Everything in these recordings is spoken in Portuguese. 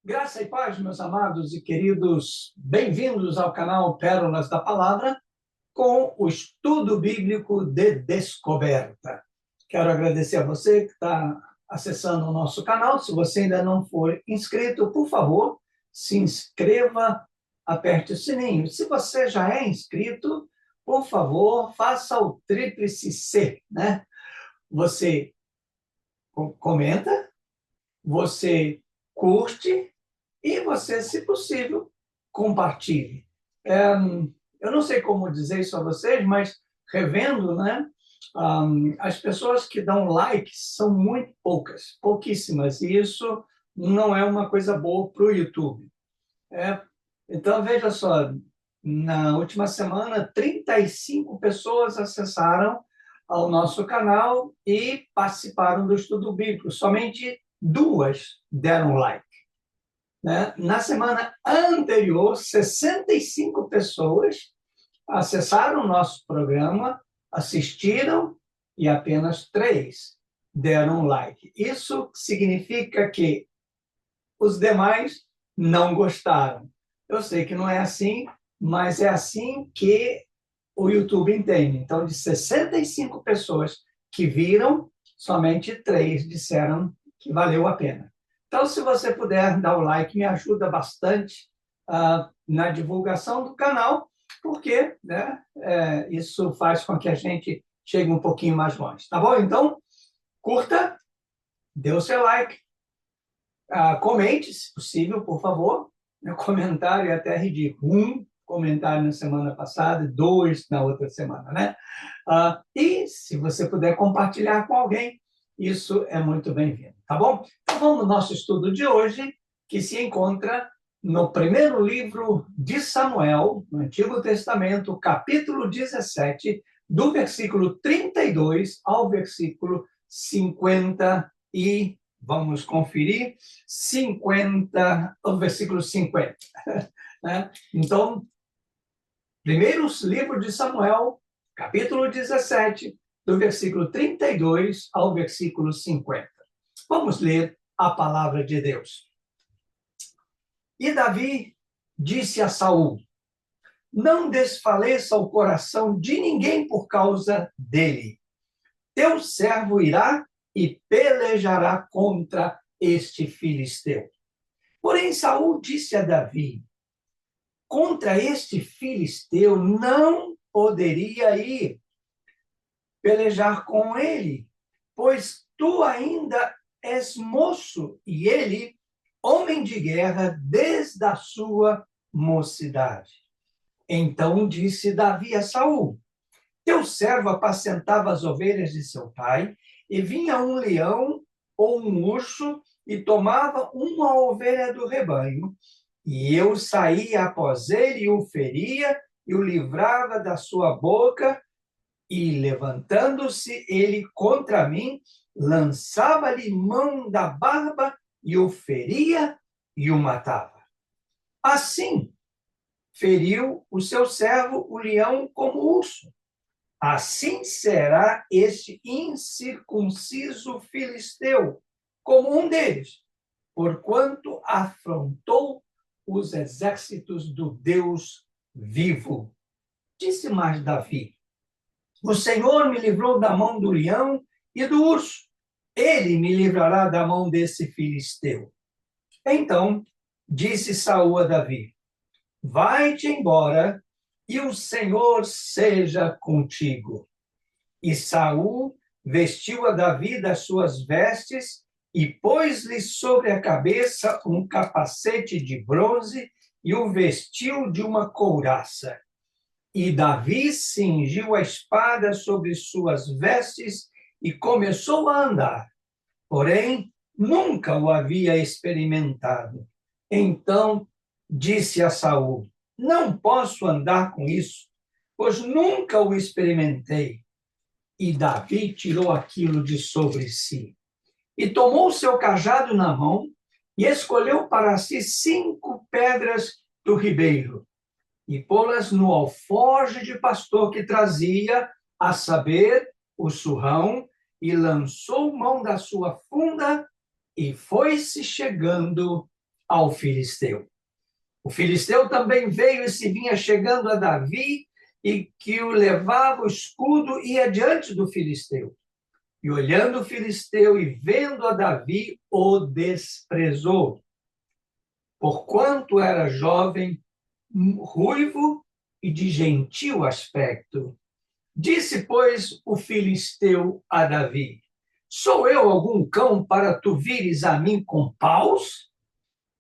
Graça e paz, meus amados e queridos, bem-vindos ao canal Pérolas da Palavra com o estudo bíblico de descoberta. Quero agradecer a você que está acessando o nosso canal. Se você ainda não for inscrito, por favor, se inscreva, aperte o sininho. Se você já é inscrito, por favor, faça o tríplice C, né? Você comenta, você curte e você, se possível, compartilhe. Eu não sei como dizer isso a vocês, mas revendo, né? As pessoas que dão like são muito poucas, pouquíssimas, e isso não é uma coisa boa para o YouTube. É, então, veja só, na última semana, 35 pessoas acessaram ao nosso canal e participaram do estudo bíblico. Somente duas deram like, né? Na semana anterior, 65 pessoas acessaram o nosso programa, assistiram e apenas três deram like. Isso significa que os demais não gostaram. Eu sei que não é assim, mas é assim que o YouTube entende. Então, de 65 pessoas que viram, somente três disseram que valeu a pena. Então, se você puder dar o like, me ajuda bastante na divulgação do canal, porque, né, isso faz com que a gente chegue um pouquinho mais longe. Tá bom? Então, curta, dê o seu like, comente, se possível, por favor. Meu comentário é até ridículo. Um comentário na semana passada, dois na outra semana, né? E se você puder compartilhar com alguém, isso é muito bem-vindo, tá bom? Então vamos ao nosso estudo de hoje, que se encontra no primeiro livro de Samuel, no Antigo Testamento, capítulo 17, do versículo 32 ao versículo 50 e vamos conferir, 50, o versículo 50. Né? Então, primeiro livro de Samuel, capítulo 17, do versículo 32 ao versículo 50. Vamos ler a palavra de Deus. E Davi disse a Saul: não desfaleça o coração de ninguém por causa dele. Teu servo irá e pelejará contra este filisteu. Porém, Saul disse a Davi: contra este filisteu não poderia ir pelejar com ele, pois tu ainda és moço e ele, homem de guerra desde a sua mocidade. Então disse Davi a Saul: teu servo apacentava as ovelhas de seu pai, e vinha um leão ou um urso e tomava uma ovelha do rebanho, e eu saía após ele e o feria e o livrava da sua boca, e levantando-se ele contra mim, lançava-lhe mão da barba e o feria e o matava. Assim feriu o seu servo o leão como urso. Assim será este incircunciso filisteu, como um deles, porquanto afrontou os exércitos do Deus vivo. Disse mais Davi: o Senhor me livrou da mão do leão e do urso. Ele me livrará da mão desse filisteu. Então disse Saul a Davi: vai-te embora e o Senhor seja contigo. E Saul vestiu a Davi das suas vestes e pôs-lhe sobre a cabeça um capacete de bronze e o vestiu de uma couraça. E Davi cingiu a espada sobre suas vestes e começou a andar. Porém, nunca o havia experimentado. Então disse a Saul: não posso andar com isso, pois nunca o experimentei. E Davi tirou aquilo de sobre si. E tomou o seu cajado na mão e escolheu para si 5 pedras do ribeiro e pô-las no alforje de pastor que trazia, a saber, o surrão, e lançou mão da sua funda e foi-se chegando ao filisteu. O filisteu também veio e se vinha chegando a Davi, e que o levava o escudo ia diante do filisteu. E olhando o filisteu e vendo a Davi, o desprezou. Porquanto era jovem, ruivo e de gentil aspecto. Disse, pois, o filisteu a Davi: sou eu algum cão para tu vires a mim com paus?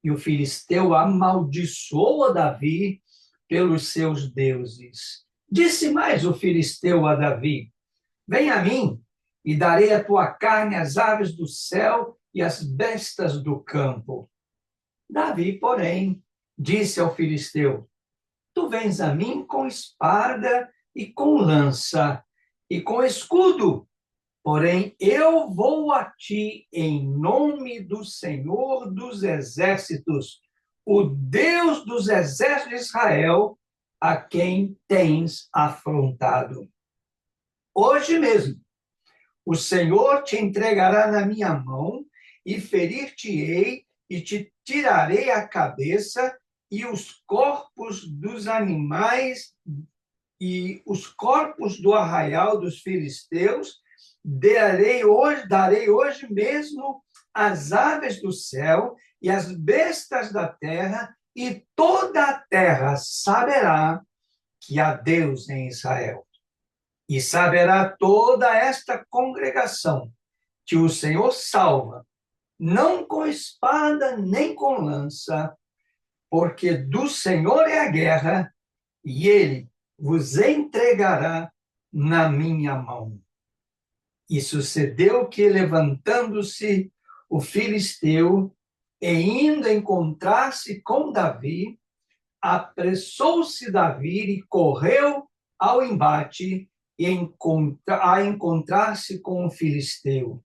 E o filisteu amaldiçoou a Davi pelos seus deuses. Disse mais o filisteu a Davi: vem a mim, e darei a tua carne às aves do céu e às bestas do campo. Davi, porém, disse ao filisteu: tu vens a mim com espada e com lança e com escudo, porém eu vou a ti em nome do Senhor dos exércitos, o Deus dos exércitos de Israel, a quem tens afrontado. Hoje mesmo o Senhor te entregará na minha mão, e ferir-te-ei, e te tirarei a cabeça, e os corpos dos animais e os corpos do arraial dos filisteus darei hoje mesmo às aves do céu e às bestas da terra, e toda a terra saberá que há Deus em Israel. E saberá toda esta congregação que o Senhor salva, não com espada nem com lança, porque do Senhor é a guerra, e ele vos entregará na minha mão. E sucedeu que, levantando-se o filisteu, e indo encontrar-se com Davi, apressou-se Davi e correu ao embate a encontrar-se com o filisteu.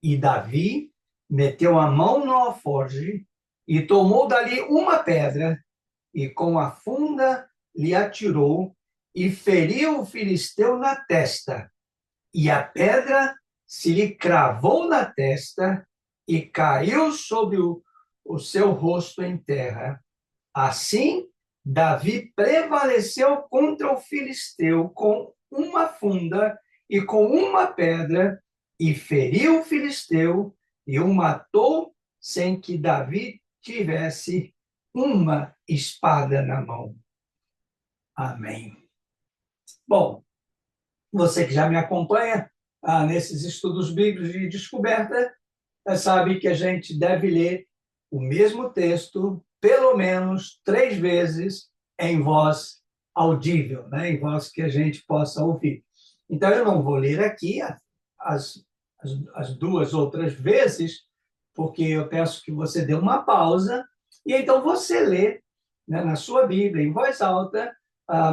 E Davi meteu a mão no alforje e tomou dali uma pedra, e com a funda lhe atirou e feriu o filisteu na testa. E a pedra se lhe cravou na testa e caiu sobre o seu rosto em terra. Assim, Davi prevaleceu contra o filisteu com uma funda e com uma pedra, e feriu o filisteu e o matou sem que Davi tivesse uma espada na mão. Amém. Bom, você que já me acompanha nesses estudos bíblicos de descoberta, sabe que a gente deve ler o mesmo texto pelo menos 3 vezes em voz audível, né? Em voz que a gente possa ouvir. Então, eu não vou ler aqui as 2 outras vezes, porque eu peço que você dê uma pausa, e então você lê, né, na sua Bíblia, em voz alta,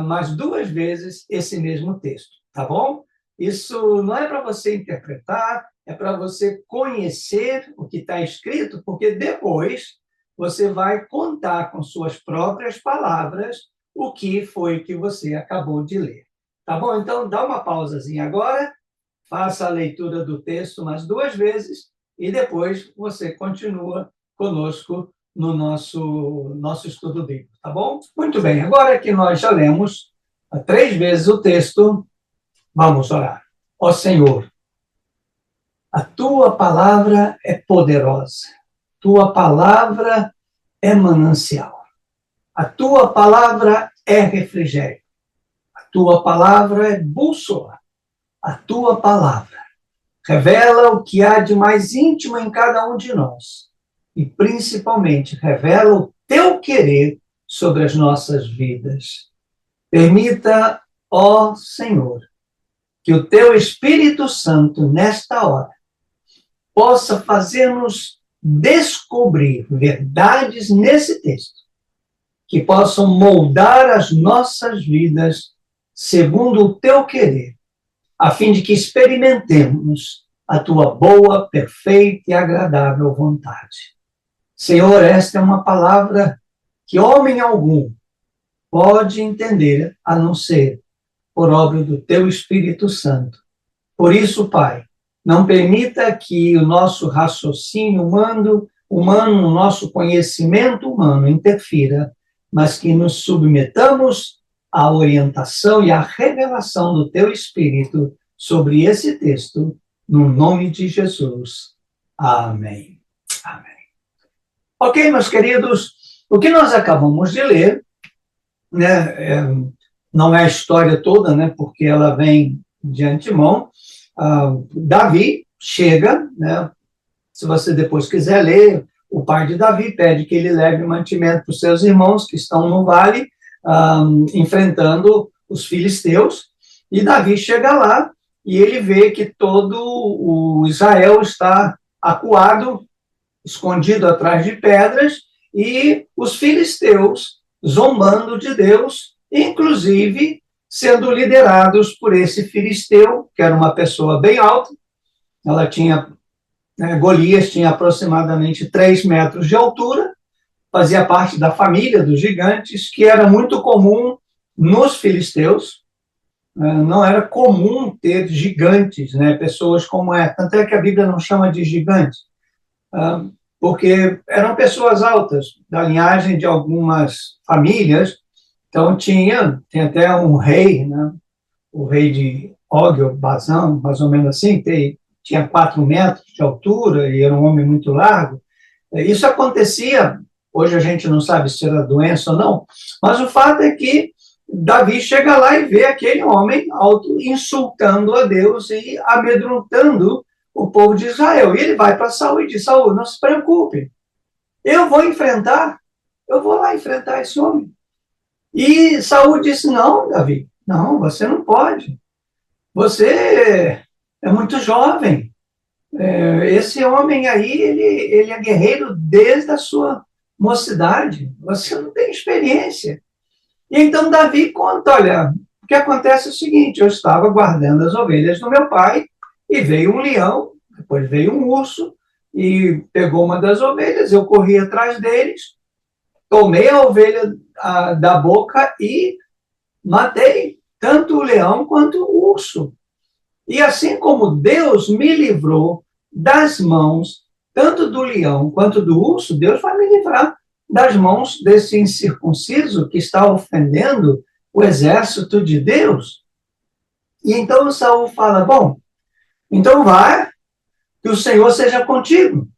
mais 2 vezes esse mesmo texto, tá bom? Isso não é para você interpretar, é para você conhecer o que está escrito, porque depois você vai contar com suas próprias palavras o que foi que você acabou de ler. Tá bom? Então, dá uma pausazinha agora, faça a leitura do texto mais 2 vezes e depois você continua conosco no nosso estudo bíblico, tá bom? Muito bem, agora que nós já lemos 3 vezes o texto, vamos orar. Ó Senhor, a tua palavra é poderosa, tua palavra é manancial, a tua palavra é refrigério, a tua palavra é bússola, a tua palavra revela o que há de mais íntimo em cada um de nós e, principalmente, revela o teu querer sobre as nossas vidas. Permita, ó Senhor, que o teu Espírito Santo, nesta hora, possa fazer-nos descobrir verdades nesse texto, que possam moldar as nossas vidas segundo o teu querer, a fim de que experimentemos a tua boa, perfeita e agradável vontade. Senhor, esta é uma palavra que homem algum pode entender, a não ser por obra do teu Espírito Santo. Por isso, Pai, não permita que o nosso raciocínio humano, no nosso conhecimento humano interfira, mas que nos submetamos à orientação e à revelação do teu Espírito sobre esse texto, no nome de Jesus. Amém. Amém. Ok, meus queridos, o que nós acabamos de ler, né, não é a história toda, né, porque ela vem de antemão. Davi chega, né, se você depois quiser ler, o pai de Davi pede que ele leve mantimento para os seus irmãos que estão no vale, enfrentando os filisteus, e Davi chega lá e ele vê que todo o Israel está acuado, escondido atrás de pedras, e os filisteus zombando de Deus, inclusive sendo liderados por esse filisteu, que era uma pessoa bem alta. Ela tinha, Golias tinha aproximadamente 3 metros de altura, fazia parte da família dos gigantes, que era muito comum nos filisteus. Não era comum ter gigantes, né? Pessoas como tanto é que a Bíblia não chama de gigantes, porque eram pessoas altas, da linhagem de algumas famílias. Então tem até um rei, né? O rei de Og, ou Bazão, mais ou menos assim, tinha 4 metros de altura e era um homem muito largo. Isso acontecia, hoje a gente não sabe se era doença ou não, mas o fato é que Davi chega lá e vê aquele homem alto insultando a Deus e amedrontando o povo de Israel. E ele vai para Saul e diz: Saul, não se preocupe, eu vou lá enfrentar esse homem. E Saul disse: não, Davi, não, você não pode. Você é muito jovem. Esse homem aí, ele é guerreiro desde a sua mocidade. Você não tem experiência. E então Davi conta: olha, o que acontece é o seguinte, eu estava guardando as ovelhas do meu pai e veio um leão, depois veio um urso e pegou uma das ovelhas, eu corri atrás deles, tomei a ovelha da boca e matei tanto o leão quanto o urso. E assim como Deus me livrou das mãos tanto do leão quanto do urso, Deus vai me livrar das mãos desse incircunciso que está ofendendo o exército de Deus. E então Saul fala: bom, então vai, que o Senhor seja contigo.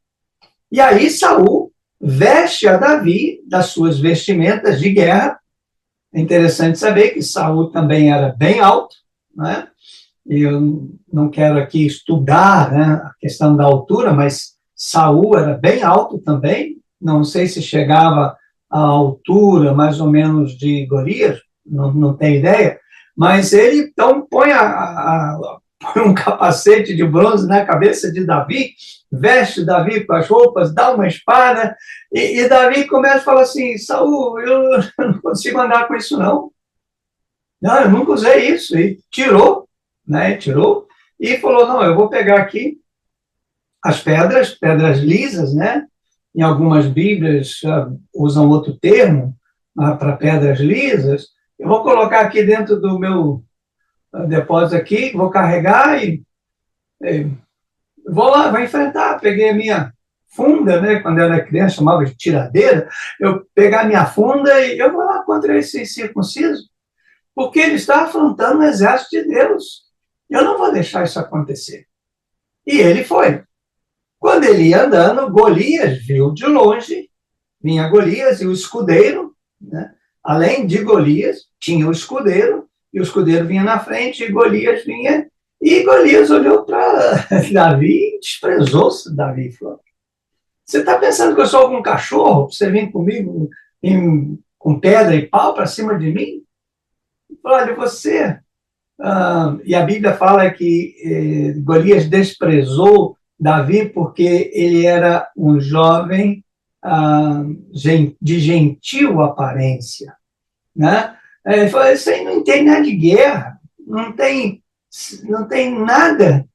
E aí Saul veste a Davi das suas vestimentas de guerra. É interessante saber que Saul também era bem alto, né? E eu não quero aqui estudar, né, a questão da altura, mas Saul era bem alto também. Não sei se chegava à altura mais ou menos de Golias, não tenho ideia, mas ele então põe um capacete de bronze na cabeça de Davi, veste Davi com as roupas, dá uma espada, e Davi começa a falar assim: Saul, eu não consigo andar com isso não. Não, eu nunca usei isso. E tirou, né? Tirou e falou: não, eu vou pegar aqui as pedras lisas, né? Em algumas Bíblias usam outro termo para pedras lisas. Eu vou colocar aqui dentro do meu depósito aqui, vou carregar e vou lá, vou enfrentar. Peguei a minha funda, né? Quando eu era criança, chamava de tiradeira. Eu pegar a minha funda e eu vou lá contra esse circunciso, porque ele está afrontando o exército de Deus. Eu não vou deixar isso acontecer. E ele foi. Quando ele ia andando, Golias viu de longe, vinha Golias e o escudeiro, né? Além de Golias, tinha o escudeiro, e o escudeiro vinha na frente, e Golias vinha, e Golias olhou para Davi e desprezou-se Davi. Falou: você está pensando que eu sou algum cachorro? Você vem comigo com pedra e pau para cima de mim? Falou: olha, você... e a Bíblia fala que Golias desprezou Davi porque ele era um jovem de gentil aparência, né? Ele falou: isso aí não entende nada de guerra, não tem nada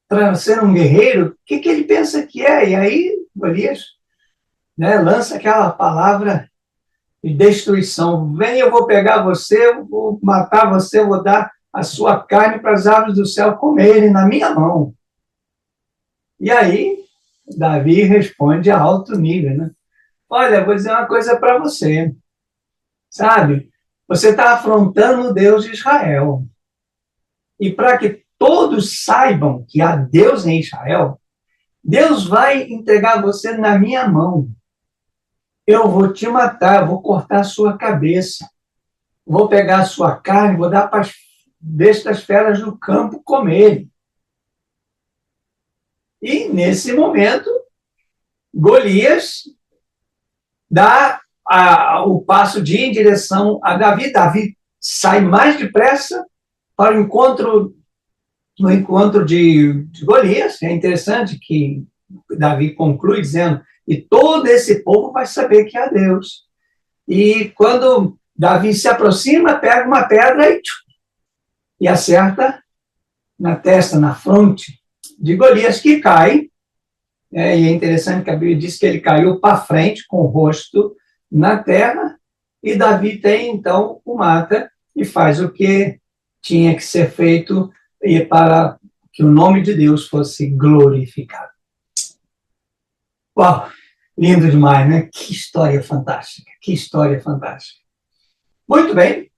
para ser um guerreiro. O que ele pensa que é? E aí Golias, né, lança aquela palavra de destruição: vem, eu vou pegar você, eu vou matar você, eu vou dar a sua carne para as aves do céu comerem na minha mão. E aí Davi responde a alto nível, né? Olha, vou dizer uma coisa para você, sabe? Você está afrontando o Deus de Israel. E para que todos saibam que há Deus em Israel, Deus vai entregar você na minha mão. Eu vou te matar, vou cortar a sua cabeça, vou pegar a sua carne, vou dar para as bestas feras do campo comerem. E, nesse momento, Golias dá o passo de ir em direção a Davi. Davi sai mais depressa para o encontro, no encontro de Golias. É interessante que Davi conclui dizendo: e todo esse povo vai saber que há Deus. E quando Davi se aproxima, pega uma pedra e acerta na testa, na fronte de Golias, que cai. E é interessante que a Bíblia diz que ele caiu para frente, com o rosto na terra, e Davi tem, então, o mata e faz o que tinha que ser feito e para que o nome de Deus fosse glorificado. Uau! Lindo demais, né? Que história fantástica, que história fantástica. Muito bem,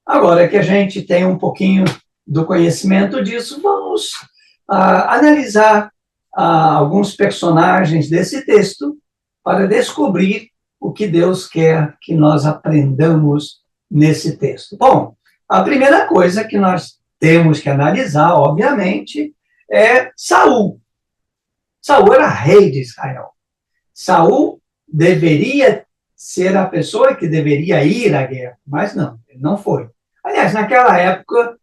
agora que a gente tem um pouquinho do conhecimento disso, vamos analisar alguns personagens desse texto para descobrir o que Deus quer que nós aprendamos nesse texto. Bom, a primeira coisa que nós temos que analisar, obviamente, é Saul. Saul era rei de Israel. Saul deveria ser a pessoa que deveria ir à guerra, mas não, ele não foi. Aliás, naquela época,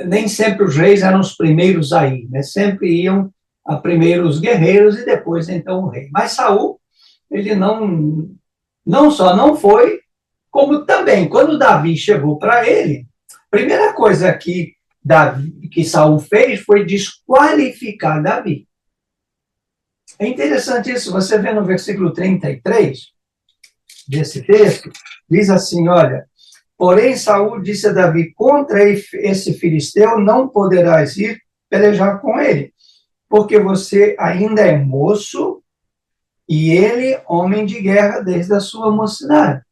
nem sempre os reis eram os primeiros a ir, né? Sempre iam a primeiro os guerreiros e depois, então, o rei. Mas Saul, ele não só não foi, como também, quando Davi chegou para ele, a primeira coisa que Saul fez foi desqualificar Davi. É interessante isso, você vê no versículo 33 desse texto, diz assim, olha, porém Saul disse a Davi, contra esse filisteu não poderás ir pelejar com ele, porque você ainda é moço e ele homem de guerra desde a sua mocidade.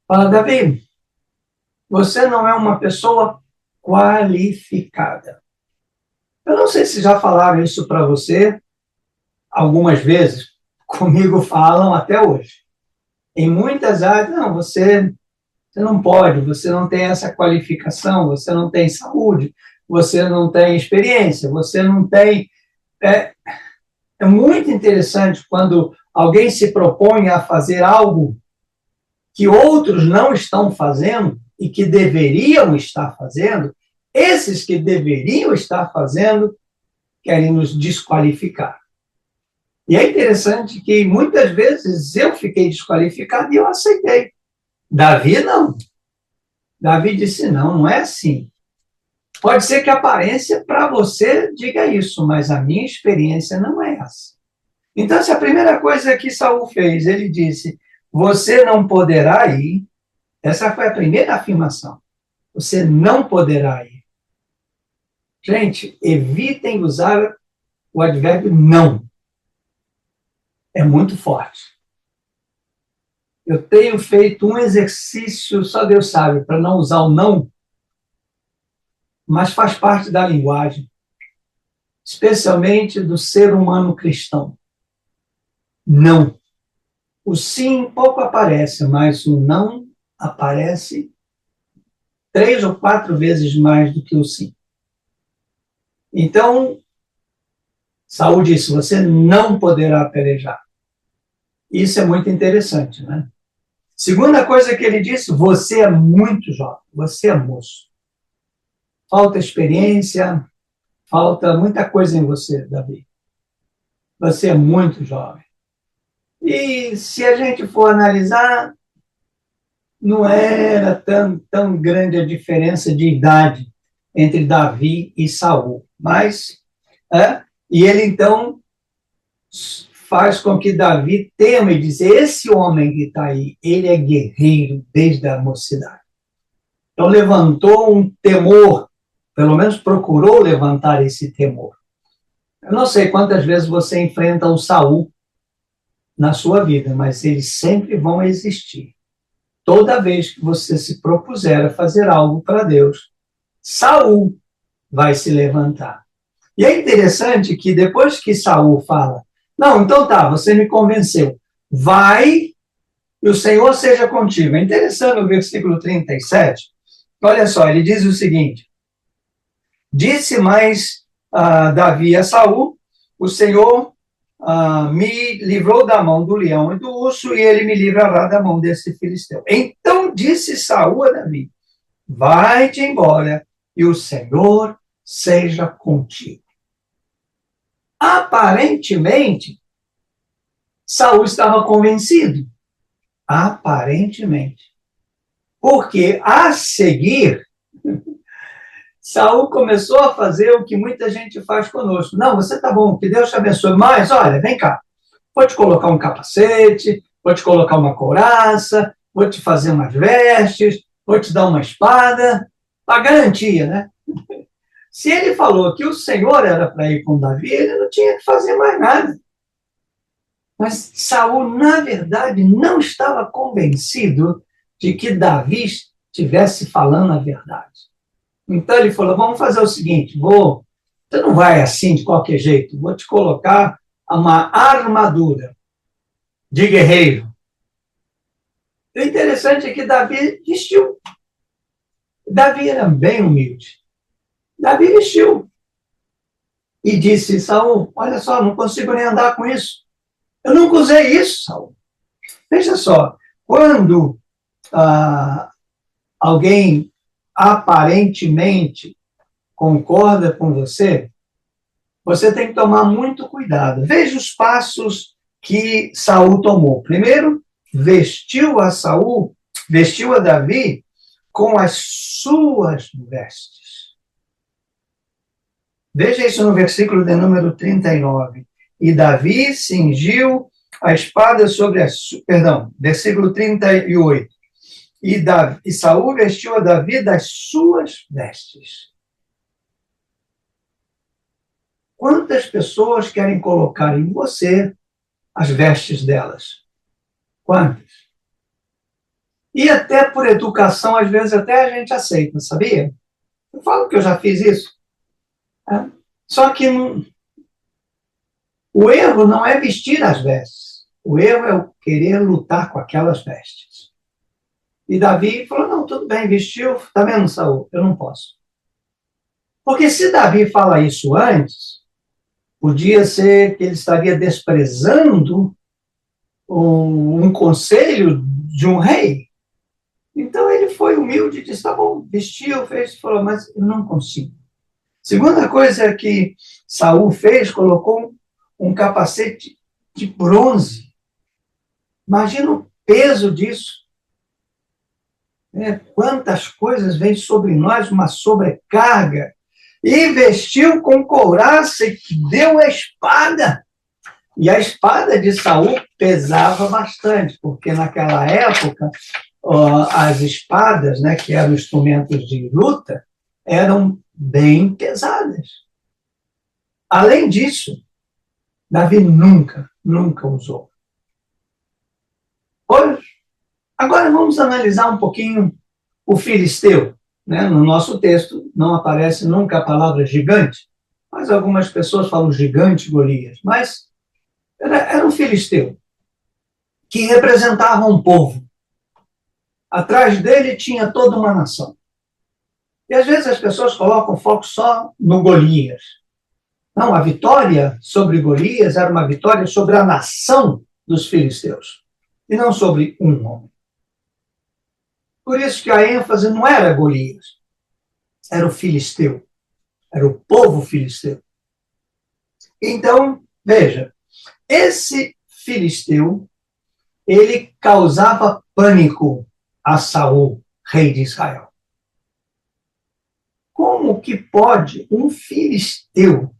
Fala, Davi, você não é uma pessoa qualificada. Eu não sei se já falaram isso para você, algumas vezes, comigo falam até hoje. Em muitas áreas, não, você não pode, você não tem essa qualificação, você não tem saúde, você não tem experiência, você não tem... É muito interessante quando alguém se propõe a fazer algo que outros não estão fazendo e que deveriam estar fazendo, esses que deveriam estar fazendo querem nos desqualificar. E é interessante que muitas vezes eu fiquei desqualificado e eu aceitei. Davi não. Davi disse, não é assim. Pode ser que a aparência para você diga isso, mas a minha experiência não é essa. Então, essa é a primeira coisa que Saul fez. Ele disse, você não poderá ir. Essa foi a primeira afirmação. Você não poderá ir. Gente, evitem usar o advérbio não. É muito forte. Eu tenho feito um exercício, só Deus sabe, para não usar o não, mas faz parte da linguagem, especialmente do ser humano cristão. Não. O sim pouco aparece, mas o não aparece 3 ou 4 vezes mais do que o sim. Então, Saul disse, você não poderá pelejar. Isso é muito interessante, né? Segunda coisa que ele disse, você é muito jovem, você é moço. Falta experiência, falta muita coisa em você, Davi. Você é muito jovem. E se a gente for analisar, não era tão grande a diferença de idade entre Davi e Saul. Mas, e ele então faz com que Davi tema e diz, esse homem que está aí, ele é guerreiro desde a mocidade. Então levantou um temor, pelo menos procurou levantar esse temor. Eu não sei quantas vezes você enfrenta o Saul na sua vida, mas eles sempre vão existir. Toda vez que você se propuser a fazer algo para Deus, Saul vai se levantar. E é interessante que depois que Saul fala, não, então tá, você me convenceu, vai e o Senhor seja contigo. É interessante o versículo 37, olha só, ele diz o seguinte, disse mais Davi a Saul, o Senhor me livrou da mão do leão e do urso, e ele me livrará da mão desse filisteu. Então disse Saul a Davi, vai-te embora, e o Senhor seja contigo. Aparentemente, Saul estava convencido. Aparentemente. Porque, a seguir, Saul começou a fazer o que muita gente faz conosco. Não, você tá bom, que Deus te abençoe, mas, olha, vem cá, vou te colocar um capacete, vou te colocar uma couraça, vou te fazer umas vestes, vou te dar uma espada, a garantia, né? Se ele falou que o Senhor era para ir com Davi, ele não tinha que fazer mais nada. Mas Saul, na verdade, não estava convencido de que Davi estivesse falando a verdade. Então ele falou, vamos fazer o seguinte, você não vai assim de qualquer jeito, vou te colocar uma armadura de guerreiro. O interessante é que Davi vestiu. Davi era bem humilde. Davi vestiu. E disse, Saul, olha só, não consigo nem andar com isso. Eu nunca usei isso, Saul. Veja só, quando alguém aparentemente concorda com você, você tem que tomar muito cuidado. Veja os passos que Saul tomou. Primeiro, vestiu a Davi com as suas vestes. Veja isso no versículo de número 39. E Davi cingiu a espada sobre a... versículo 38. E Saul vestiu a Davi das suas vestes. Quantas pessoas querem colocar em você as vestes delas? Quantas? E até por educação, às vezes até a gente aceita, sabia? Eu falo que eu já fiz isso. Só que o erro não é vestir as vestes. O erro é o querer lutar com aquelas vestes. E Davi falou, não, tudo bem, vestiu, tá vendo, Saul? Eu não posso. Porque se Davi fala isso antes, podia ser que ele estaria desprezando um conselho de um rei. Então ele foi humilde e disse, tá bom, vestiu, fez, falou, mas eu não consigo. Segunda coisa que Saul fez, colocou um capacete de bronze. Imagina o peso disso. Quantas coisas vêm sobre nós, uma sobrecarga. E vestiu com couraça e deu a espada. E a espada de Saul pesava bastante, porque naquela época as espadas, né, que eram instrumentos de luta, eram bem pesadas. Além disso, Davi nunca usou. Agora vamos analisar um pouquinho o filisteu. Né? No nosso texto não aparece nunca a palavra gigante, mas algumas pessoas falam gigante Golias. Mas era um filisteu que representava um povo. Atrás dele tinha toda uma nação. E às vezes as pessoas colocam foco só no Golias. Não, a vitória sobre Golias era uma vitória sobre a nação dos filisteus, e não sobre um homem. Por isso que a ênfase não era Golias, era o filisteu, era o povo filisteu. Então, veja, esse filisteu, ele causava pânico a Saul, rei de Israel. Como que pode um filisteu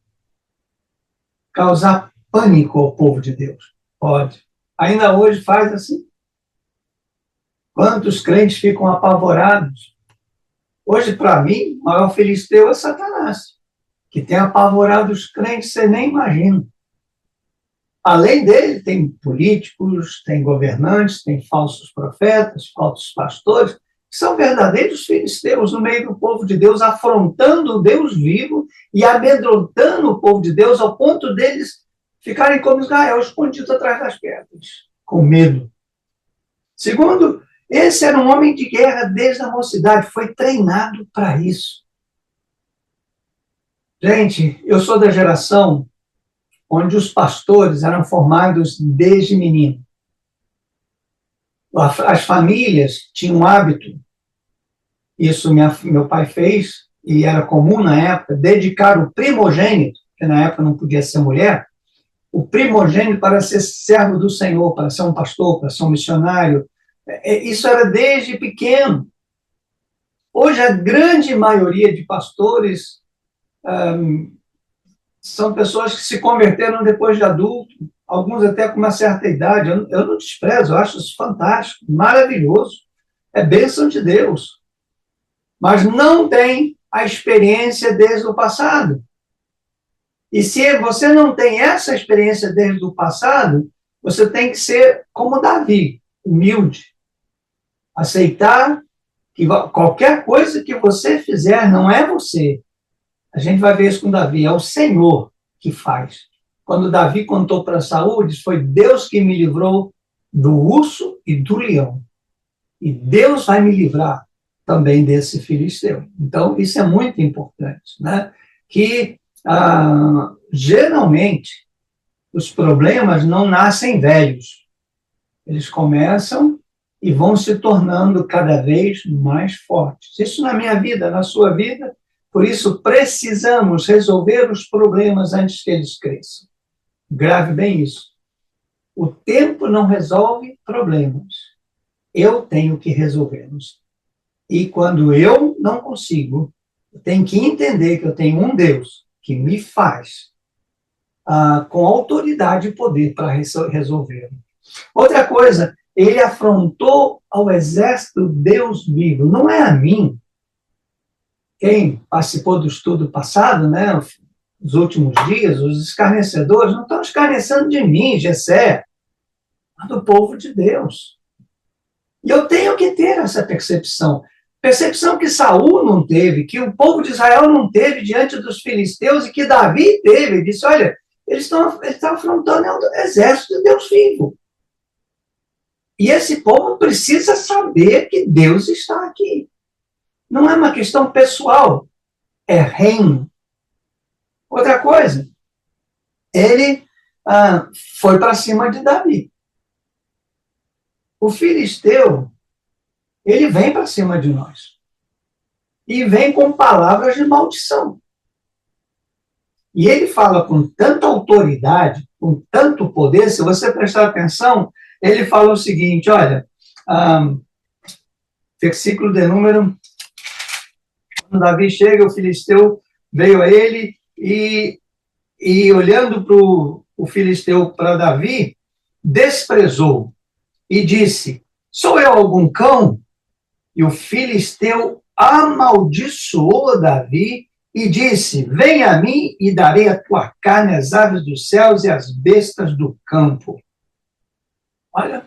causar pânico ao povo de Deus? Pode. Ainda hoje faz assim. Quantos crentes ficam apavorados? Hoje, para mim, o maior filisteu é Satanás, que tem apavorado os crentes, você nem imagina. Além dele, tem políticos, tem governantes, tem falsos profetas, falsos pastores, que são verdadeiros filisteus no meio do povo de Deus, afrontando o Deus vivo e amedrontando o povo de Deus ao ponto deles ficarem como Israel, escondidos atrás das pedras, com medo. Segundo, esse era um homem de guerra desde a mocidade, foi treinado para isso. Gente, eu sou da geração onde os pastores eram formados desde menino. As famílias tinham um hábito, isso meu pai fez, e era comum na época, dedicar o primogênito, que na época não podia ser mulher, o primogênito para ser servo do Senhor, para ser um pastor, para ser um missionário. Isso era desde pequeno. Hoje, a grande maioria de pastores são pessoas que se converteram depois de adulto, alguns até com uma certa idade. Eu não desprezo, eu acho isso fantástico, maravilhoso. É bênção de Deus. Mas não tem a experiência desde o passado. E se você não tem essa experiência desde o passado, você tem que ser como Davi, humilde. Aceitar que qualquer coisa que você fizer não é você. A gente vai ver isso com Davi, é o Senhor que faz. Quando Davi contou para Saúl, disse, foi Deus que me livrou do urso e do leão. E Deus vai me livrar também desse filisteu. Então, isso é muito importante, né? Que, geralmente, os problemas não nascem velhos. Eles começam e vão se tornando cada vez mais fortes. Isso na minha vida, na sua vida. Por isso, precisamos resolver os problemas antes que eles cresçam. Grave bem isso. O tempo não resolve problemas. Eu tenho que resolvê-los. E quando eu não consigo, eu tenho que entender que eu tenho um Deus que me faz com autoridade e poder para resolvê-lo. Outra coisa, ele afrontou ao exército Deus vivo. Não é a mim. Quem participou do estudo passado, né, nos últimos dias, os escarnecedores não estão escarnecendo de mim, Jessé, mas do povo de Deus. E eu tenho que ter essa percepção. Percepção que Saul não teve, que o povo de Israel não teve diante dos filisteus e que Davi teve. Ele disse, olha, eles estão afrontando o exército de Deus vivo. E esse povo precisa saber que Deus está aqui. Não é uma questão pessoal, é reino. Outra coisa, ele foi para cima de Davi. O filisteu, ele vem para cima de nós. E vem com palavras de maldição. E ele fala com tanta autoridade, com tanto poder, se você prestar atenção, ele fala o seguinte, olha, versículo de número, quando Davi chega, o filisteu veio a ele e olhando para o filisteu, para Davi, desprezou e disse, sou eu algum cão? E o filisteu amaldiçoou Davi e disse, vem a mim e darei a tua carne às aves dos céus e às bestas do campo. Olha,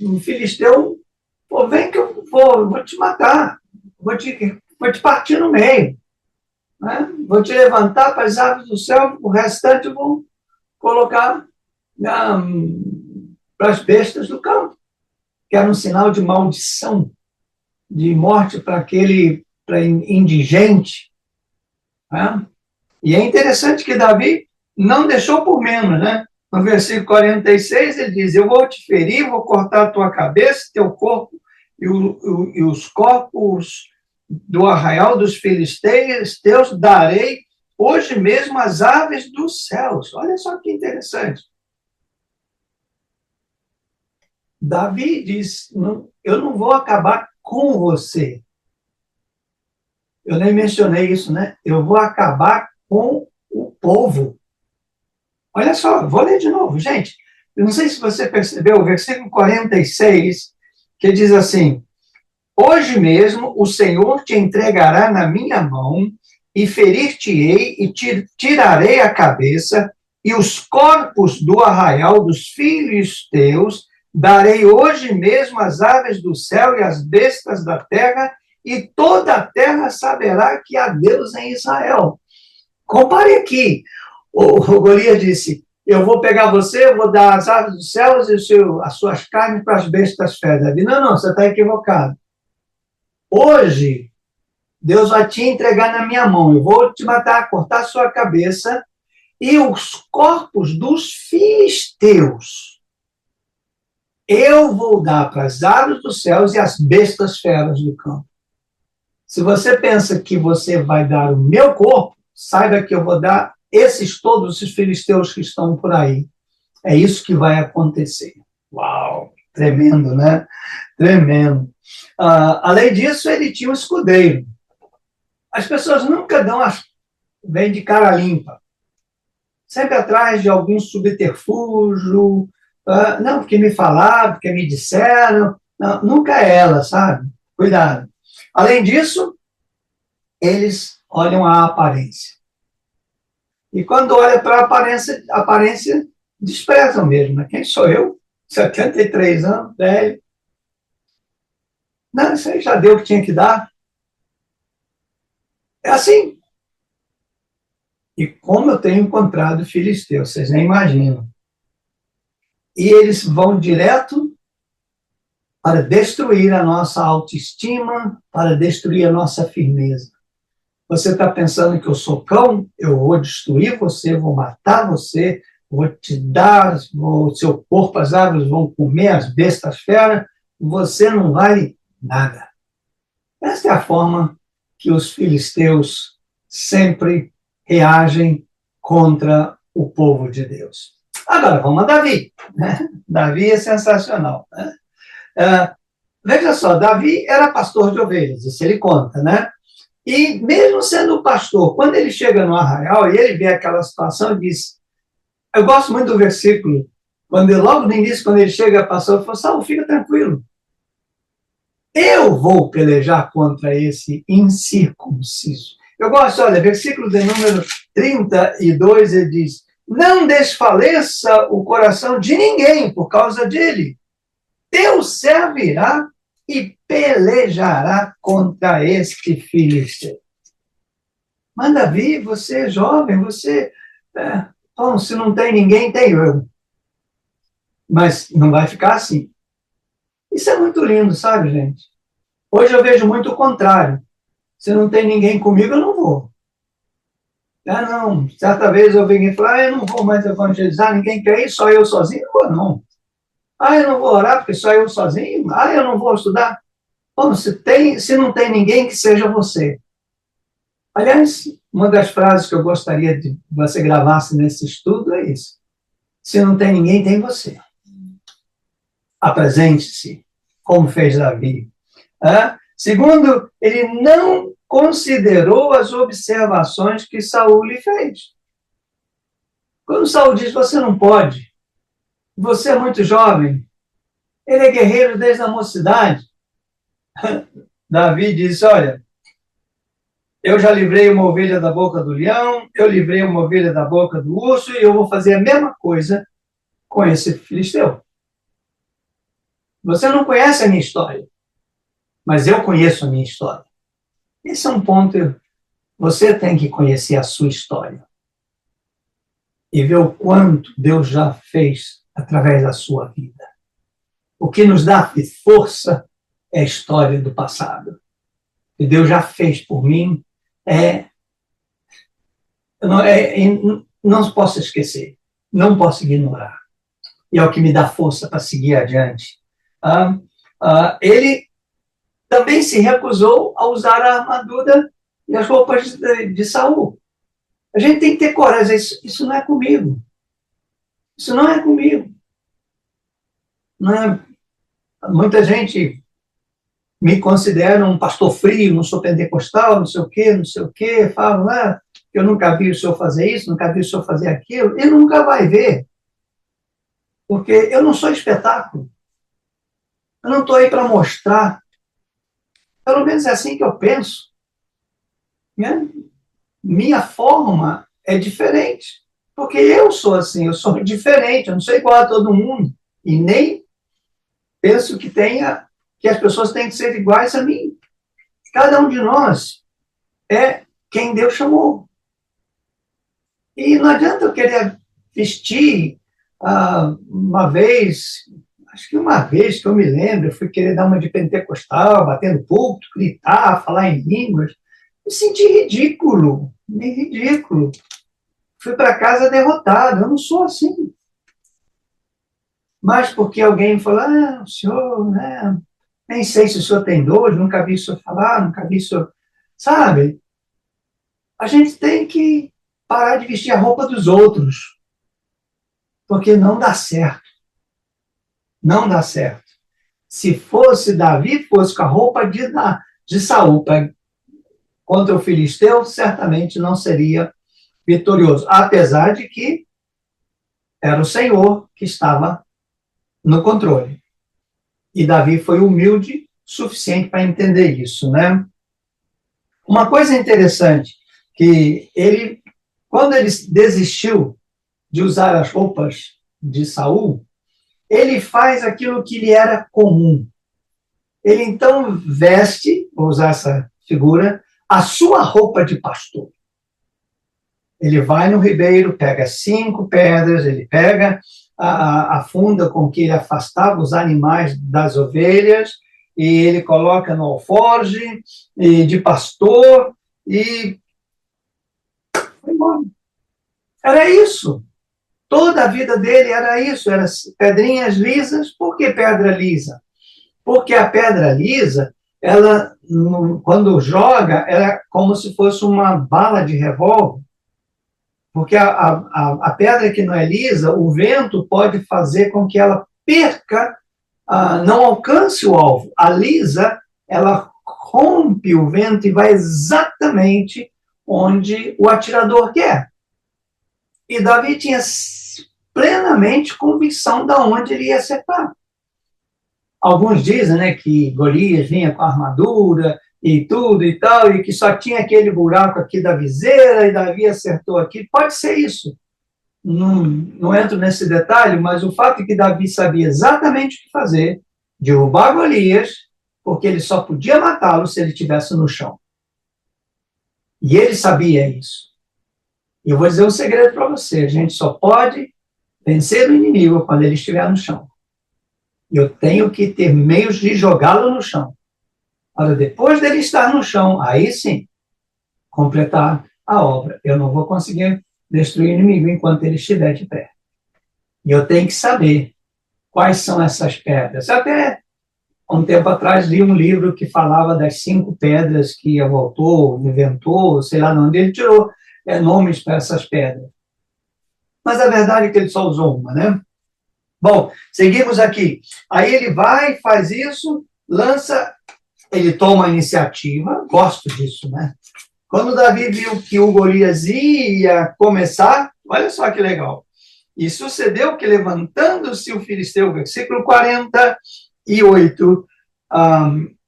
o filisteu, pô, vem que eu vou te matar, vou te partir no meio, né? Vou te levantar para as aves do céu, o restante eu vou colocar para as bestas do campo, que era um sinal de maldição, de morte para indigente. Né? E é interessante que Davi não deixou por menos, né? No versículo 46, ele diz, eu vou te ferir, vou cortar a tua cabeça, teu corpo e os corpos do arraial dos filisteus, teus darei hoje mesmo as aves dos céus. Olha só que interessante. Davi diz, eu não vou acabar com você. Eu nem mencionei isso, né? Eu vou acabar com o povo. Olha só, vou ler de novo, gente. Eu não sei se você percebeu o versículo 46, que diz assim, hoje mesmo o Senhor te entregará na minha mão e ferir-te-ei, e tirarei a cabeça, e os corpos do arraial dos filhos teus darei hoje mesmo às aves do céu e às bestas da terra, e toda a terra saberá que há Deus em Israel. Compare aqui. O Golias disse, eu vou pegar você, vou dar as aves dos céus e as suas carnes para as bestas feras. Ele disse, não, você está equivocado. Hoje, Deus vai te entregar na minha mão. Eu vou te matar, cortar a sua cabeça, e os corpos dos filisteus eu vou dar para as aves dos céus e as bestas feras do campo. Se você pensa que você vai dar o meu corpo, saiba que eu vou dar todos os filisteus que estão por aí. É isso que vai acontecer. Uau, tremendo, né? Tremendo. Além disso, ele tinha um escudeiro. As pessoas nunca vêm de cara limpa. Sempre atrás de algum subterfúgio. Não, porque me falaram, porque me disseram. Não, nunca é ela, sabe? Cuidado. Além disso, eles olham a aparência. E quando olham para a aparência desprezam mesmo. Né? Quem sou eu? 73 anos, velho. Não, isso aí já deu o que tinha que dar. É assim. E como eu tenho encontrado filisteus, vocês nem imaginam. E eles vão direto para destruir a nossa autoestima, para destruir a nossa firmeza. Você está pensando que eu sou cão? Eu vou destruir você, vou matar você, vou te dar o seu corpo, as aves vão comer, as bestas feras, você não vale nada. Esta é a forma que os filisteus sempre reagem contra o povo de Deus. Agora, vamos a Davi. Né? Davi é sensacional. Né? Veja só, Davi era pastor de ovelhas, isso ele conta, né? E mesmo sendo pastor, quando ele chega no arraial e ele vê aquela situação, ele diz, eu gosto muito do versículo, logo no início, quando ele chega, pastor, ele fala, Saul, fica tranquilo. Eu vou pelejar contra esse incircunciso. Eu gosto, olha, versículo de número 32, ele diz, não desfaleça o coração de ninguém por causa dele. Deus servirá e pelejará contra este filisteu. Mas Davi, você é jovem, bom, se não tem ninguém, tem eu. Mas não vai ficar assim. Isso é muito lindo, sabe, gente? Hoje eu vejo muito o contrário. Se não tem ninguém comigo, eu não vou. Não, certa vez eu vim e falei, eu não vou mais evangelizar, ninguém quer ir, só eu sozinho? Não. Eu não vou orar porque só eu sozinho? Eu não vou estudar? Bom, se não tem ninguém, que seja você. Aliás, uma das frases que eu gostaria de você gravasse nesse estudo é isso. Se não tem ninguém, tem você. Apresente-se, como fez Davi. Segundo, ele não considerou as observações que Saul lhe fez. Quando Saul diz, você não pode, você é muito jovem, ele é guerreiro desde a mocidade. Davi disse, olha, eu já livrei uma ovelha da boca do leão, eu livrei uma ovelha da boca do urso, e eu vou fazer a mesma coisa com esse filisteu. Você não conhece a minha história, mas eu conheço a minha história. Esse é um ponto, você tem que conhecer a sua história e ver o quanto Deus já fez através da sua vida. O que nos dá força é a história do passado. O que Deus já fez por mim não posso esquecer, não posso ignorar. E é o que me dá força para seguir adiante. Ele também se recusou a usar a armadura e as roupas de Saul. A gente tem que ter coragem. Isso não é comigo. Isso não é comigo. Não é... Muita gente me considera um pastor frio, não sou pentecostal, não sei o quê, falam, eu nunca vi o senhor fazer isso, nunca vi o senhor fazer aquilo. Ele nunca vai ver. Porque eu não sou espetáculo. Eu não estou aí para mostrar. Pelo menos é assim que eu penso. Né? minha forma é diferente, porque eu sou assim, eu sou diferente, eu não sou igual a todo mundo, e nem penso que as pessoas têm que ser iguais a mim. Cada um de nós é quem Deus chamou. E não adianta eu querer vestir uma vez, acho que uma vez que eu me lembro, eu fui querer dar uma de pentecostal, bater no púlpito, gritar, falar em línguas. Me senti ridículo, meio ridículo. Fui para casa derrotado, eu não sou assim. Mas porque alguém falou, o senhor, né, nem sei se o senhor tem dor, nunca vi o senhor falar, nunca vi o senhor... Sabe? A gente tem que parar de vestir a roupa dos outros, porque não dá certo. Não dá certo. Se fosse Davi, fosse com a roupa de Saul contra o filisteu, certamente não seria vitorioso, apesar de que era o Senhor que estava no controle. E Davi foi humilde o suficiente para entender isso, né? Uma coisa interessante, que quando ele desistiu de usar as roupas de Saul, ele faz aquilo que lhe era comum. Ele então veste, vou usar essa figura, a sua roupa de pastor. Ele vai no ribeiro, pega 5 pedras, ele pega a funda com que ele afastava os animais das ovelhas, e ele coloca no alforje de pastor, e foi embora. Era isso. Toda a vida dele era isso, eram pedrinhas lisas. Por que pedra lisa? Porque a pedra lisa, ela, quando joga, era como se fosse uma bala de revólver. Porque a pedra que não é lisa, o vento pode fazer com que ela perca, não alcance o alvo. A lisa, ela rompe o vento e vai exatamente onde o atirador quer. E Davi tinha plenamente convicção de onde ele ia acertar. Alguns dizem, né, que Golias vinha com armadura e tudo e tal, e que só tinha aquele buraco aqui da viseira, e Davi acertou aqui. Pode ser isso. Não entro nesse detalhe, mas o fato é que Davi sabia exatamente o que fazer, derrubar Golias, porque ele só podia matá-lo se ele estivesse no chão. E ele sabia isso. E eu vou dizer um segredo para você, a gente só pode vencer o inimigo quando ele estiver no chão. Eu tenho que ter meios de jogá-lo no chão. Ora, depois dele estar no chão, aí sim, completar a obra. Eu não vou conseguir destruir o inimigo enquanto ele estiver de pé. E eu tenho que saber quais são essas pedras. Até um tempo atrás li um livro que falava das 5 pedras que o autor inventou, sei lá de onde ele tirou nomes para essas pedras. Mas a verdade é que ele só usou uma, né? Bom, seguimos aqui. Aí ele vai, faz isso, lança, ele toma a iniciativa, gosto disso, né? Quando Davi viu que o Golias ia começar, olha só que legal. E sucedeu que, levantando-se o filisteu, versículo 48, e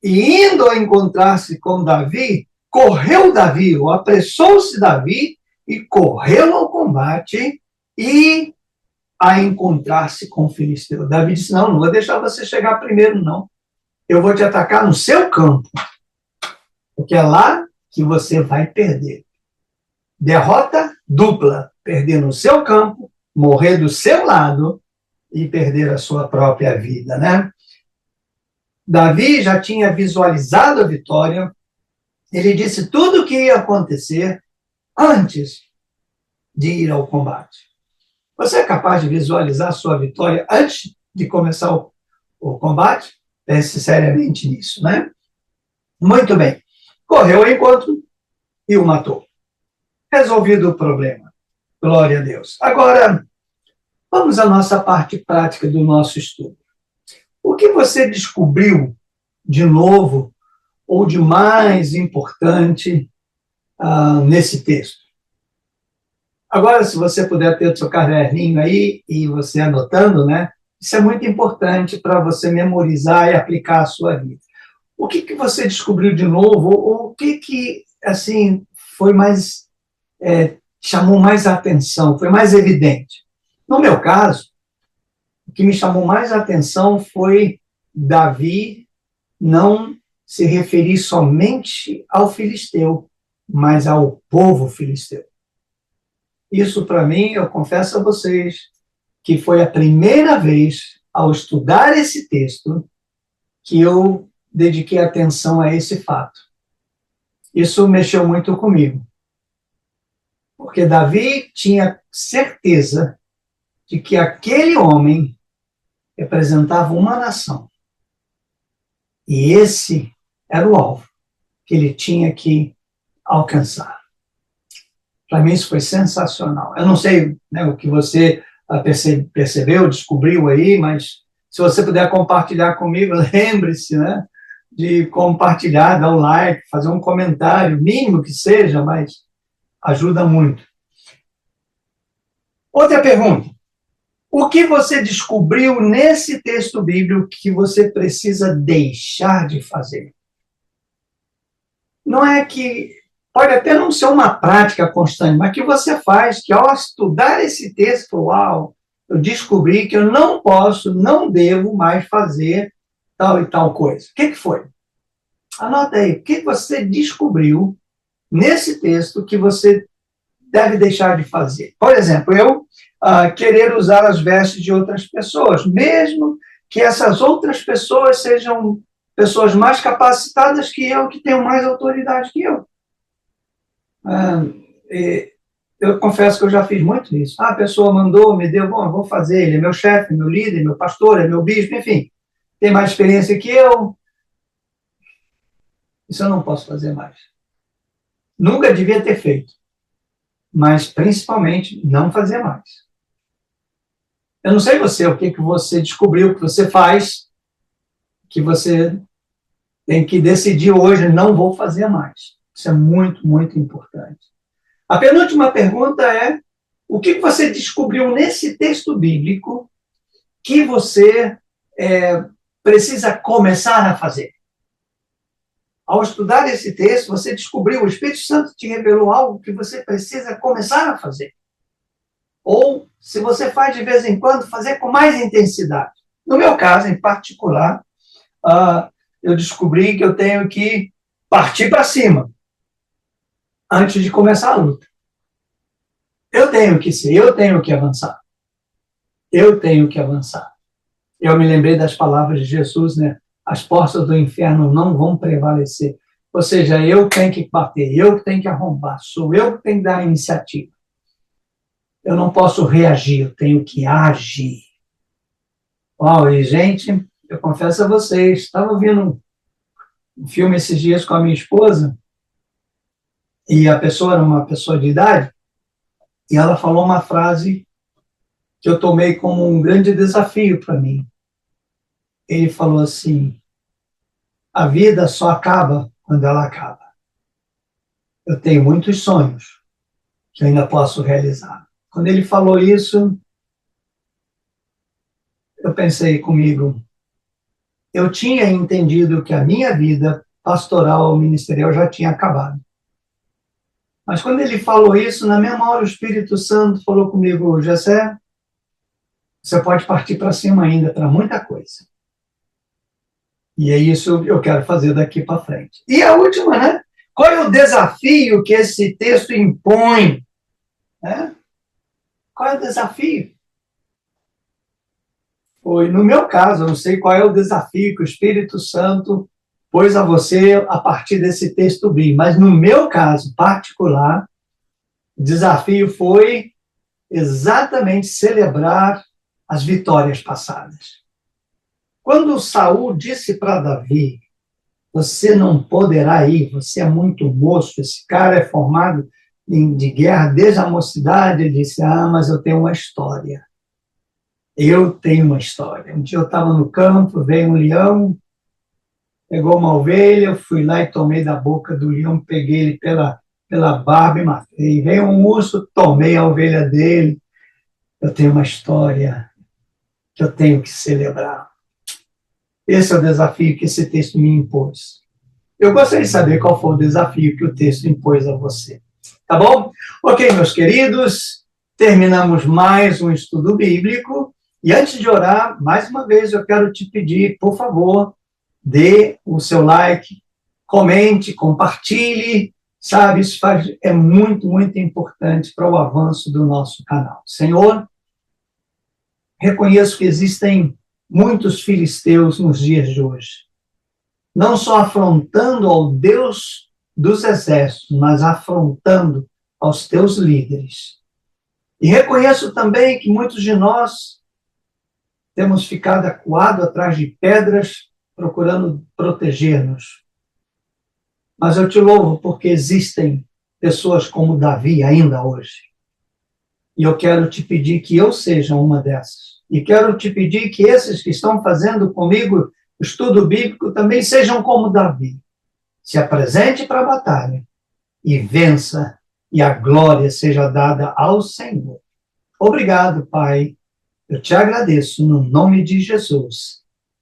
indo a encontrar-se com Davi, correu Davi, ou apressou-se Davi, e correu ao combate, e a encontrar-se com o filisteu. Davi disse, não vou deixar você chegar primeiro, não. Eu vou te atacar no seu campo, porque é lá que você vai perder. Derrota dupla, perder no seu campo, morrer do seu lado e perder a sua própria vida, né? Davi já tinha visualizado a vitória, ele disse tudo o que ia acontecer antes de ir ao combate. Você é capaz de visualizar a sua vitória antes de começar o combate? Pense seriamente nisso, né? Muito bem. Correu ao encontro e o matou. Resolvido o problema. Glória a Deus. Agora, vamos à nossa parte prática do nosso estudo. O que você descobriu de novo ou de mais importante nesse texto? Agora, se você puder ter o seu caderninho aí e você anotando, né? Isso é muito importante para você memorizar e aplicar à sua vida. O que você descobriu de novo? Ou o que assim, foi mais chamou mais atenção, foi mais evidente? No meu caso, o que me chamou mais atenção foi Davi não se referir somente ao filisteu, mas ao povo filisteu. Isso, para mim, eu confesso a vocês, que foi a primeira vez, ao estudar esse texto, que eu dediquei atenção a esse fato. Isso mexeu muito comigo. Porque Davi tinha certeza de que aquele homem representava uma nação. E esse era o alvo que ele tinha que alcançar. Para mim isso foi sensacional. Eu não sei, né, o que você percebeu, descobriu aí, mas se você puder compartilhar comigo, lembre-se, né, de compartilhar, dar um like, fazer um comentário, mínimo que seja, mas ajuda muito. Outra pergunta. O que você descobriu nesse texto bíblico que você precisa deixar de fazer? Não é que pode até não ser uma prática constante, mas que você faz, que ao estudar esse texto, uau, eu descobri que eu não posso, não devo mais fazer tal e tal coisa. O que foi? Anota aí, o que você descobriu nesse texto que você deve deixar de fazer? Por exemplo, eu querer usar as vestes de outras pessoas, mesmo que essas outras pessoas sejam pessoas mais capacitadas que eu, que tenham mais autoridade que eu. Eu confesso que eu já fiz muito isso. A pessoa mandou, me deu, bom, eu vou fazer, ele é meu chefe, meu líder, meu pastor, é meu bispo, enfim, tem mais experiência que eu. Isso eu não posso fazer mais. Nunca devia ter feito, mas principalmente não fazer mais. Eu não sei você, o que você descobriu que você faz, que você tem que decidir hoje, não vou fazer mais. Isso é muito, muito importante. A penúltima pergunta é, o que você descobriu nesse texto bíblico que você precisa começar a fazer? Ao estudar esse texto, você descobriu, o Espírito Santo te revelou algo que você precisa começar a fazer. Ou, se você faz de vez em quando, fazer com mais intensidade. No meu caso, em particular, eu descobri que eu tenho que partir para cima antes de começar a luta. Eu tenho que avançar. Eu tenho que avançar. Eu me lembrei das palavras de Jesus, né? As portas do inferno não vão prevalecer. Ou seja, eu tenho que bater, eu tenho que arrombar, sou eu que tenho que dar a iniciativa. Eu não posso reagir, eu tenho que agir. Uau, e gente, eu confesso a vocês, estava vendo um filme esses dias com a minha esposa, e a pessoa era uma pessoa de idade, e ela falou uma frase que eu tomei como um grande desafio para mim. Ele falou assim, a vida só acaba quando ela acaba. Eu tenho muitos sonhos que eu ainda posso realizar. Quando ele falou isso, eu pensei comigo, eu tinha entendido que a minha vida pastoral, ministerial já tinha acabado. Mas quando ele falou isso, na mesma hora o Espírito Santo falou comigo, Jessé, você pode partir para cima ainda, para muita coisa. E é isso que eu quero fazer daqui para frente. E a última, né? Qual é o desafio que esse texto impõe? Né? Qual é o desafio? Foi, no meu caso, eu não sei qual é o desafio que o Espírito Santo pôs a você a partir desse texto bíblico, mas no meu caso particular, o desafio foi exatamente celebrar as vitórias passadas. Quando Saul disse para Davi, você não poderá ir, você é muito moço, esse cara é formado de guerra desde a mocidade, ele disse, mas eu tenho uma história. Eu tenho uma história. Um dia eu estava no campo, veio um leão, pegou uma ovelha, eu fui lá e tomei da boca do leão, peguei ele pela barba e matei. Veio um urso, tomei a ovelha dele. Eu tenho uma história que eu tenho que celebrar. Esse é o desafio que esse texto me impôs. Eu gostaria de saber qual foi o desafio que o texto impôs a você. Tá bom? Ok, meus queridos, terminamos mais um estudo bíblico. E antes de orar, mais uma vez, eu quero te pedir, por favor, dê o seu like, comente, compartilhe, sabe? Isso é muito, muito importante para o avanço do nosso canal. Senhor, reconheço que existem muitos filisteus nos dias de hoje, não só afrontando ao Deus dos exércitos, mas afrontando aos teus líderes. E reconheço também que muitos de nós temos ficado acuados atrás de pedras, procurando proteger-nos. Mas eu te louvo porque existem pessoas como Davi ainda hoje. E eu quero te pedir que eu seja uma dessas. E quero te pedir que esses que estão fazendo comigo o estudo bíblico também sejam como Davi. Se apresente para a batalha e vença, e a glória seja dada ao Senhor. Obrigado, Pai. Eu te agradeço no nome de Jesus.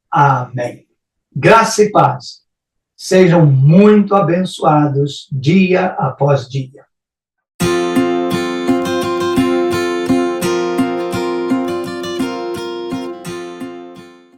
Amém. Graça e paz. Sejam muito abençoados dia após dia.